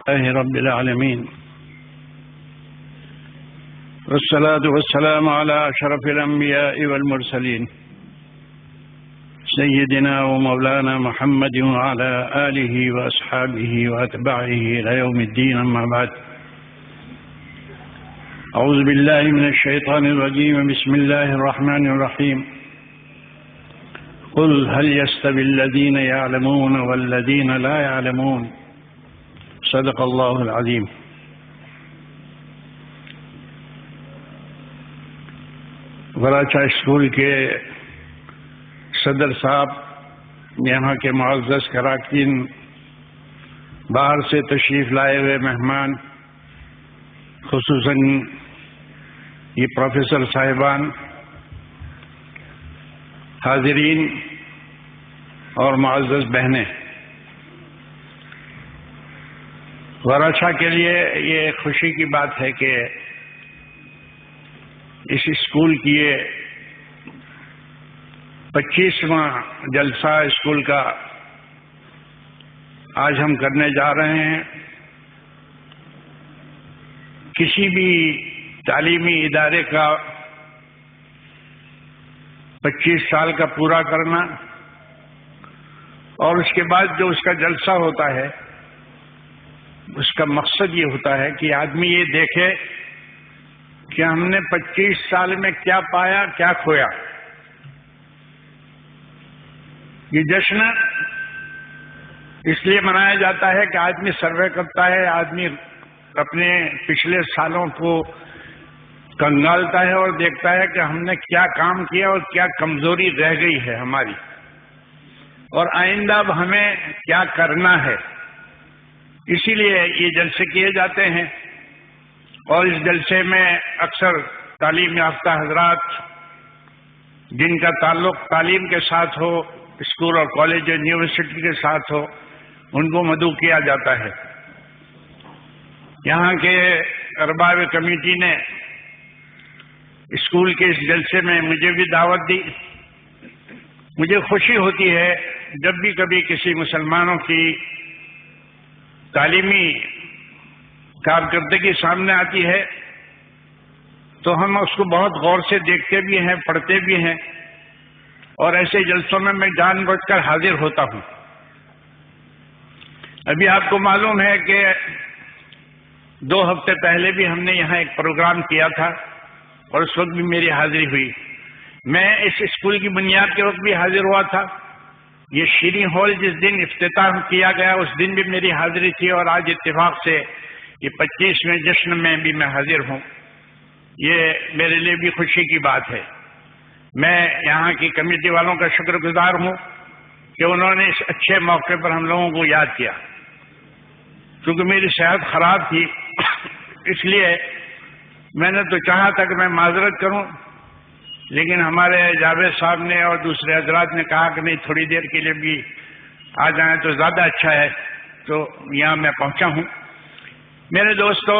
لله رب العالمين والصلاة والسلام على أشرف الأنبياء والمرسلين سيدنا ومولانا محمد وعلى آله وأصحابه وأتباعه إلى يوم الدين. أما بعد، أعوذ بالله من الشيطان الرجيم. بسم الله الرحمن الرحيم. قل هل يستوي الذين يعلمون والذين لا يعلمون. صدق اللہ العظیم. وراچا اسکول کے صدر صاحب، یہاں کے معزز کراکین، باہر سے تشریف لائے ہوئے مہمان، خصوصاً یہ پروفیسر صاحبان، حاضرین اور معزز بہنیں، وراچا کے لیے یہ خوشی کی بات ہے کہ اس اسکول کی یہ 25واں جلسہ اسکول کا آج ہم کرنے جا رہے ہیں. کسی بھی تعلیمی ادارے کا 25 سال کا پورا کرنا اور اس کے بعد جو اس کا جلسہ ہوتا ہے، اس کا مقصد یہ ہوتا ہے کہ آدمی یہ دیکھے کہ ہم نے 25 سال میں کیا پایا، کیا کھویا. یہ جشن اس لیے منایا جاتا ہے کہ آدمی سروے کرتا ہے، آدمی اپنے پچھلے سالوں کو کنگالتا ہے اور دیکھتا ہے کہ ہم نے کیا کام کیا اور کیا کمزوری رہ گئی ہے ہماری، اور آئندہ اب ہمیں کیا کرنا ہے. اسی لیے یہ جلسے کیے جاتے ہیں. اور اس جلسے میں اکثر تعلیم یافتہ حضرات جن کا تعلق تعلیم کے ساتھ ہو، اسکول اور کالج اور یونیورسٹی کے ساتھ ہو، ان کو مدعو کیا جاتا ہے. یہاں کے ارباب کمیٹی نے اسکول کے اس جلسے میں مجھے بھی دعوت دی. مجھے خوشی ہوتی ہے جب بھی کبھی کسی مسلمانوں کی تعلیمی کارکردگی سامنے آتی ہے تو ہم اس کو بہت غور سے دیکھتے بھی ہیں، پڑھتے بھی ہیں، اور ایسے جلسوں میں جان بوجھ کر حاضر ہوتا ہوں. ابھی آپ کو معلوم ہے کہ 2 ہفتے پہلے بھی ہم نے یہاں ایک پروگرام کیا تھا اور اس وقت بھی میری حاضری ہوئی. میں اس اسکول کی بنیاد کے وقت بھی حاضر ہوا تھا. یہ شیریں ہال جس دن افتتاح کیا گیا اس دن بھی میری حاضری تھی، اور آج اتفاق سے یہ 25ویں جشن میں بھی میں حاضر ہوں. یہ میرے لیے بھی خوشی کی بات ہے. میں یہاں کی کمیٹی والوں کا شکر گزار ہوں کہ انہوں نے اس اچھے موقع پر ہم لوگوں کو یاد کیا. کیونکہ میری صحت خراب تھی اس لیے میں نے تو چاہا تھا کہ میں معذرت کروں، لیکن ہمارے جاوید صاحب نے اور دوسرے حضرات نے کہا کہ نہیں، تھوڑی دیر کے لیے بھی آ جائیں تو زیادہ اچھا ہے، تو یہاں میں پہنچا ہوں. میرے دوستو،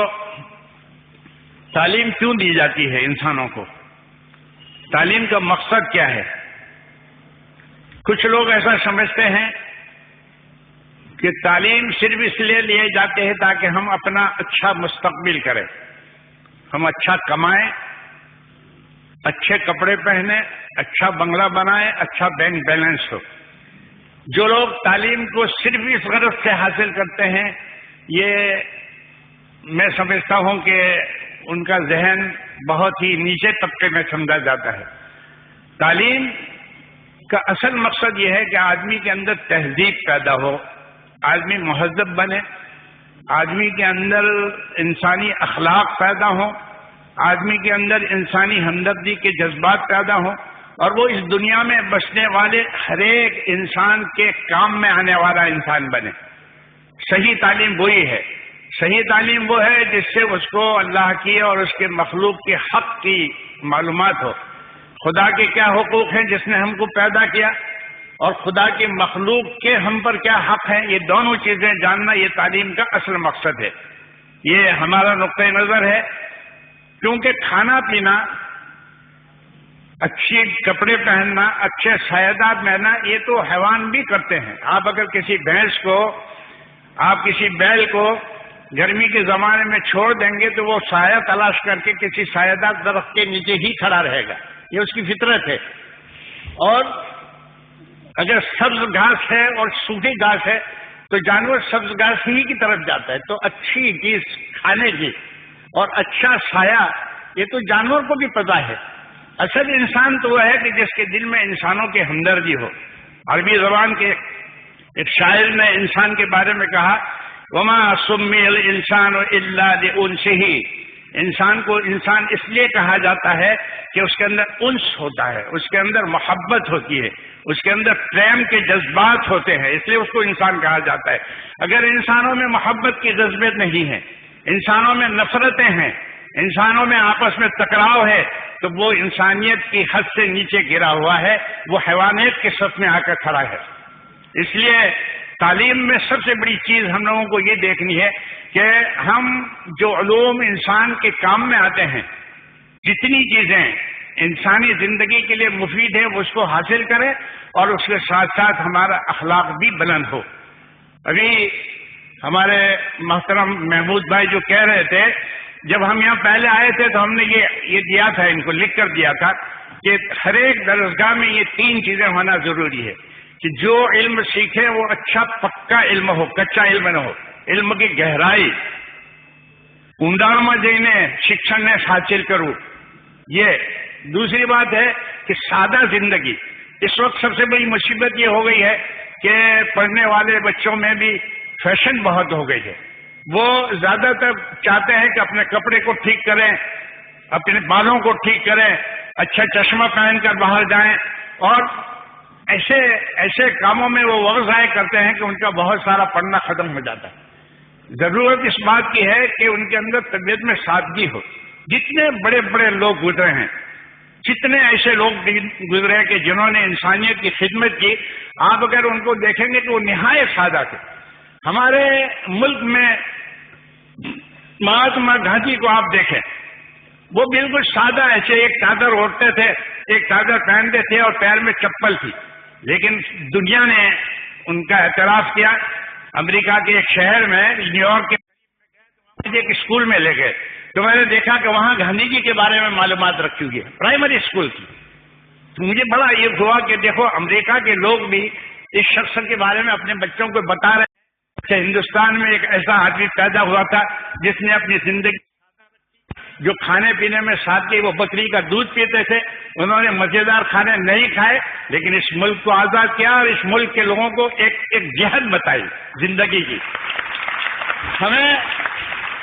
تعلیم کیوں دی جاتی ہے انسانوں کو؟ تعلیم کا مقصد کیا ہے؟ کچھ لوگ ایسا سمجھتے ہیں کہ تعلیم صرف اس لیے لیے جاتے ہیں تاکہ ہم اپنا اچھا مستقبل کریں، ہم اچھا کمائیں، اچھے کپڑے پہنیں، اچھا بنگلہ بنائیں، اچھا بینک بیلنس ہو. جو لوگ تعلیم کو صرف اس غرض سے حاصل کرتے ہیں، یہ میں سمجھتا ہوں کہ ان کا ذہن بہت ہی نیچے طبقے میں سمجھا جاتا ہے. تعلیم کا اصل مقصد یہ ہے کہ آدمی کے اندر تہذیب پیدا ہو، آدمی مہذب بنے، آدمی کے اندر انسانی اخلاق پیدا ہوں، آدمی کے اندر انسانی ہمدردی کے جذبات پیدا ہوں، اور وہ اس دنیا میں بسنے والے ہر ایک انسان کے کام میں آنے والا انسان بنے. صحیح تعلیم وہی ہے. صحیح تعلیم وہ ہے جس سے اس کو اللہ کی اور اس کے مخلوق کے حق کی معلومات ہو. خدا کے کیا حقوق ہیں جس نے ہم کو پیدا کیا، اور خدا کے مخلوق کے ہم پر کیا حق ہیں، یہ دونوں چیزیں جاننا یہ تعلیم کا اصل مقصد ہے. یہ ہمارا نقطۂ نظر ہے. کیونکہ کھانا پینا، اچھی کپڑے پہننا، اچھے سایہدار پہننا، یہ تو حیوان بھی کرتے ہیں. آپ اگر کسی بھینس کو، آپ کسی بیل کو گرمی کے زمانے میں چھوڑ دیں گے تو وہ سایہ تلاش کر کے کسی سایہ دار درخت کے نیچے ہی کھڑا رہے گا، یہ اس کی فطرت ہے۔ اور اگر سبز گھاس ہے اور سوکھی گھاس ہے تو جانور سبز گھاس ہی کی طرف جاتا ہے۔ تو اچھی چیز کھانے کی اور اچھا سایہ یہ تو جانور کو بھی پتہ ہے۔ اصل انسان تو وہ ہے کہ جس کے دل میں انسانوں کی ہمدردی ہو۔ عربی زبان کے ایک شاعر نے انسان کے بارے میں کہا وما سمی الانسان الا لانسه، انسان کو انسان اس لیے کہا جاتا ہے کہ اس کے اندر انس ہوتا ہے، اس کے اندر محبت ہوتی ہے، اس کے اندر پریم کے جذبات ہوتے ہیں، اس لیے اس کو انسان کہا جاتا ہے۔ اگر انسانوں میں محبت کے جذبے نہیں ہیں، انسانوں میں نفرتیں ہیں، انسانوں میں آپس میں ٹکراؤ ہے تو وہ انسانیت کی حد سے نیچے گرا ہوا ہے، وہ حیوانیت کے صف میں آ کر کھڑا ہے۔ اس لیے تعلیم میں سب سے بڑی چیز ہم لوگوں کو یہ دیکھنی ہے کہ ہم جو علوم انسان کے کام میں آتے ہیں، جتنی چیزیں انسانی زندگی کے لیے مفید ہیں وہ اس کو حاصل کریں اور اس کے ساتھ ساتھ ہمارا اخلاق بھی بلند ہو۔ ابھی ہمارے محترم محمود بھائی جو کہہ رہے تھے، جب ہم یہاں پہلے آئے تھے تو ہم نے یہ دیا تھا، ان کو لکھ کر دیا تھا کہ ہر ایک درسگاہ میں یہ 3 چیزیں ہونا ضروری ہے کہ جو علم سیکھے وہ اچھا پکا علم ہو، کچا علم نہ ہو، علم کی گہرائی اندارما جینے شکشن نے حاصل کروں۔ یہ دوسری بات ہے کہ سادہ زندگی، اس وقت سب سے بڑی مصیبت یہ ہو گئی ہے کہ پڑھنے والے بچوں میں بھی فیشن بہت ہو گئی ہے، وہ زیادہ تر چاہتے ہیں کہ اپنے کپڑے کو ٹھیک کریں، اپنے بالوں کو ٹھیک کریں، اچھا چشمہ پہن کر باہر جائیں، اور ایسے کاموں میں وہ وقت ضائع کرتے ہیں کہ ان کا بہت سارا پڑھنا ختم ہو جاتا ہے۔ ضرورت اس بات کی ہے کہ ان کے اندر طبیعت میں سادگی ہو۔ جتنے بڑے بڑے لوگ گزرے ہیں، جتنے ایسے لوگ گزرے ہیں کہ جنہوں نے انسانیت کی خدمت کی، آپ اگر ان کو دیکھیں گے تو وہ نہایت سادہ تھے۔ ہمارے ملک میں مہاتما گاندھی کو آپ دیکھیں، وہ بالکل سادہ ایسے ایک چادر اوڑھتے تھے، ایک چادر پہنتے تھے اور پیر میں چپل تھی، لیکن دنیا نے ان کا اعتراف کیا۔ امریکہ کے ایک شہر میں نیو یارک کے ایک اسکول میں لے گئے تو میں نے دیکھا کہ وہاں گاندھی جی کے بارے میں معلومات رکھی ہوئی ہے، پرائمری اسکول کی۔ تو مجھے بڑا یہ ہوا کہ دیکھو امریکہ کے لوگ بھی اس شخص کے بارے میں اپنے بچوں کو بتا رہے ہیں کہ ہندوستان میں ایک ایسا آدمی پیدا ہوا تھا جس نے اپنی زندگی جو کھانے پینے میں سادگی، وہ بکری کا دودھ پیتے تھے، انہوں نے مزیدار کھانے نہیں کھائے لیکن اس ملک کو آزاد کیا اور اس ملک کے لوگوں کو ایک جہت بتائی زندگی کی۔ ہمیں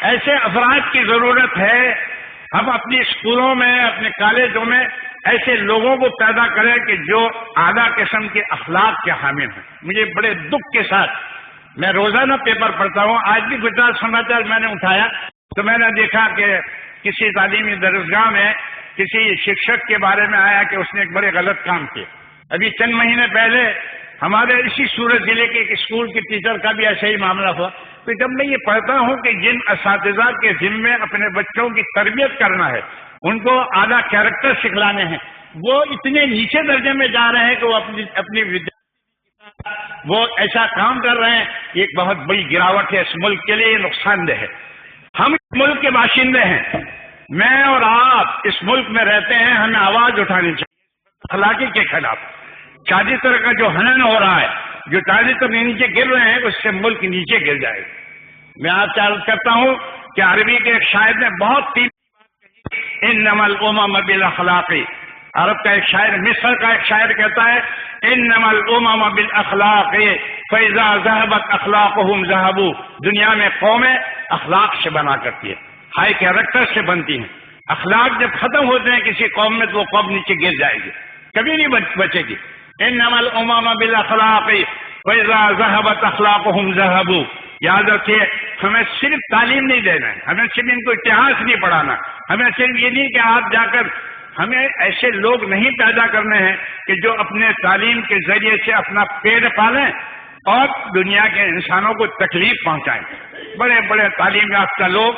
ایسے افراد کی ضرورت ہے، ہم اپنی اسکولوں میں، اپنے کالجوں میں ایسے لوگوں کو پیدا کریں کہ جو اعلیٰ قسم کے اخلاق کے حامل ہیں۔ مجھے بڑے دکھ کے ساتھ، میں روزانہ پیپر پڑھتا ہوں، آج بھی گجرات سماچار میں نے اٹھایا تو میں نے دیکھا کہ کسی تعلیمی درسگاہ میں کسی شکشک کے بارے میں آیا کہ اس نے ایک بڑے غلط کام کیے۔ ابھی چند مہینے پہلے ہمارے اسی سورت ضلع کے ایک اسکول کی ٹیچر کا بھی ایسا ہی معاملہ ہوا۔ تو جب میں یہ پڑھتا ہوں کہ جن اساتذہ کے ذمے اپنے بچوں کی تربیت کرنا ہے، ان کو اعلیٰ کیریکٹر سکھلانے ہیں، وہ اتنے نیچے درجے میں جا رہے ہیں کہ وہ اپنی وہ ایسا کام کر رہے ہیں، یہ ایک بہت بڑی گراوٹ ہے، اس ملک کے لیے یہ نقصان دہ ہے۔ ہم اس ملک کے باشندے ہیں، میں اور آپ اس ملک میں رہتے ہیں، ہمیں آواز اٹھانی چاہیے اخلاقی کے خلاف۔ چاندی طرح کا جو ہنن ہو رہا ہے، جو چاندی طرح نیچے گر رہے ہیں، اس سے ملک نیچے گر جائے گا۔ میں آپ سے عرض کرتا ہوں کہ عربی کے ایک شاعر نے بہت انما الامم بالاخلاق، عرب کا ایک شاعر، مصر کا ایک شاعر کہتا ہے انما الامم بالاخلاق فاذا ذهبت اخلاقهم ذهبوا، دنیا میں قومیں اخلاق سے بنا کرتی ہے، ہائی کیریکٹر سے بنتی ہیں۔ اخلاق جب ختم ہوتے ہیں کسی قوم میں تو وہ قوم نیچے گر جائے گی، کبھی نہیں بچے گی۔ انما الامم بالاخلاق فاذا ذهبت اخلاقهم ذهبوا، یاد رکھیے ہمیں صرف تعلیم نہیں دینا ہے، ہمیں صرف ان کو اتہاس نہیں پڑھانا، ہمیں صرف یہ نہیں کہ آپ جا کر، ہمیں ایسے لوگ نہیں پیدا کرنے ہیں کہ جو اپنے تعلیم کے ذریعے سے اپنا پیٹ پالیں اور دنیا کے انسانوں کو تکلیف پہنچائیں۔ بڑے بڑے تعلیم یافتہ لوگ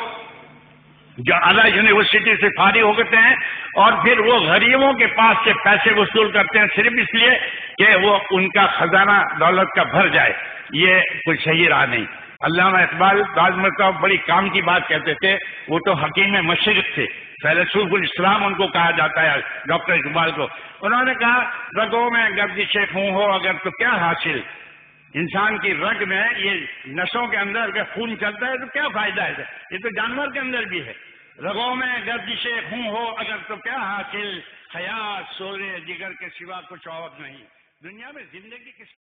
جو اعلیٰ یونیورسٹی سے فارغ ہوتے ہیں اور پھر وہ غریبوں کے پاس سے پیسے وصول کرتے ہیں صرف اس لیے کہ وہ ان کا خزانہ دولت کا بھر جائے. یہ کوئی صحیح راہ نہیں. علامہ اقبال بعض مرتبہ بڑی کام کی بات کہتے تھے. وہ تو حکیم مشرق تھے، فیلسوف الاسلام ان کو کہا جاتا ہے، ڈاکٹر اقبال کو. انہوں نے کہا رگوں میں گردش خون ہو اگر تو کیا حاصل. انسان کی رگ میں یہ نسوں کے اندر اگر خون چلتا ہے تو کیا فائدہ ہے؟ یہ تو جانور کے اندر بھی ہے. رگوں میں گردش خون ہو اگر تو کیا حاصل، حیات سورے جگر کے سوا کچھ اور نہیں. دنیا میں زندگی کس